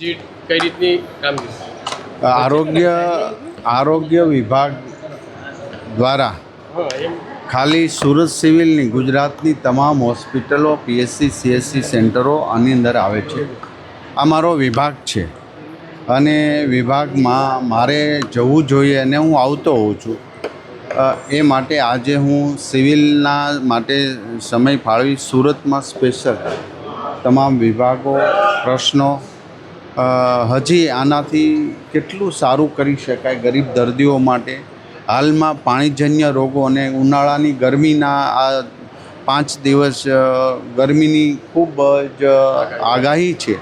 કઈ રીતની કામગીરી આરોગ્ય વિભાગ દ્વારા ખાલી સુરત સિવિલની ગુજરાતની તમામ હોસ્પિટલો, પીએચસી, સીએચસી સેન્ટરો આની અંદર આવે છે. આ મારો વિભાગ છે અને વિભાગમાં મારે જવું જોઈએ અને હું આવતો હોઉં છું. એ માટે આજે હું સિવિલના માટે સમય ફાળવી સુરતમાં સ્પેશિયલ તમામ વિભાગો, પ્રશ્નો, હજી આનાથી કેટલું સારું કરી શકાય ગરીબ દર્દીઓ માટે. હાલમાં પાણીજન્ય રોગો અને ઉનાળાની ગરમીના આ 5 દિવસ ગરમીની ખૂબ જ આગાહી છે,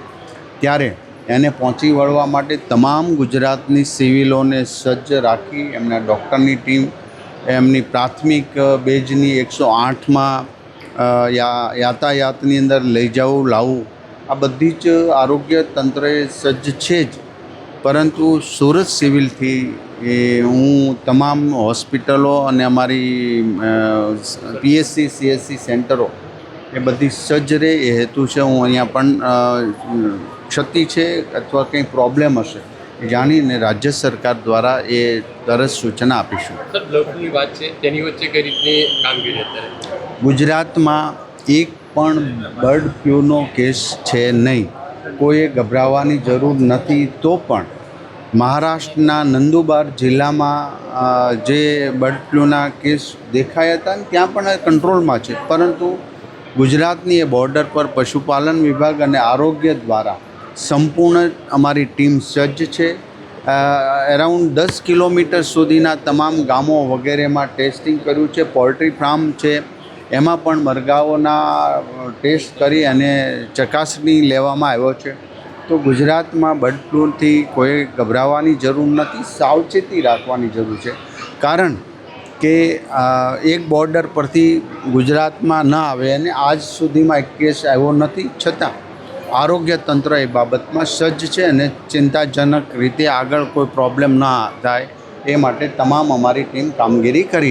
ત્યારે એને પહોંચી વળવા માટે તમામ ગુજરાતની સિવિલોને સજ્જ રાખી એમના ડૉક્ટરની ટીમ, એમની પ્રાથમિક બેઝની 108માં યાતાયાતની અંદર લઈ જવું લાવવું, આ બધી જ આરોગ્ય તંત્રે સજ્જ છે જ. પરંતુ સુરત સિવિલથી હું તમામ હોસ્પિટલો અને અમારી પીએચસી, સીએચસી સેન્ટરો એ બધી સજ્જ રહે એ હેતુ છે. હું અહીંયા પણ ક્ષતિ છે અથવા કંઈ પ્રોબ્લેમ હશે એ જાણીને રાજ્ય સરકાર દ્વારા એ તરત સૂચના આપીશું. સર, બ્લડની વાત છે, તેની વચ્ચે કઈ રીતની કામગીરી અત્યારે ગુજરાતમાં એક પણ બર્ડ ફ્લૂનો કેસ છે નહીં. કોઈએ ગભરાવાની જરૂર નથી. તો પણ મહારાષ્ટ્રના નંદુબાર જિલ્લામાં જે બર્ડ ફ્લૂના કેસ દેખાયા હતા ને ત્યાં પણ કંટ્રોલમાં છે. પરંતુ ગુજરાતની એ બોર્ડર પર પશુપાલન વિભાગ અને આરોગ્ય દ્વારા સંપૂર્ણ અમારી ટીમ સજ્જ છે. અરાઉન્ડ 10 કિલોમીટર સુધીના તમામ ગામો વગેરેમાં ટેસ્ટિંગ કર્યું છે. પોલ્ટ્રી ફાર્મ છે, એમાં પણ મરઘાઓના ટેસ્ટ કરી અને ચકાસણી લેવામાં આવ્યો છે. તો ગુજરાતમાં બર્ડ ફ્લૂથી કોઈ ગભરાવાની જરૂર નથી, સાવચેતી રાખવાની જરૂર છે. કારણ કે એક બોર્ડર પરથી ગુજરાતમાં ન આવે અને આજ સુધીમાં એક કેસ આવ્યો નથી, છતાં આરોગ્ય તંત્ર એ બાબતમાં સજ્જ છે અને ચિંતાજનક રીતે આગળ કોઈ પ્રોબ્લેમ ન થાય એ માટે તમામ અમારી ટીમ કામગીરી કરી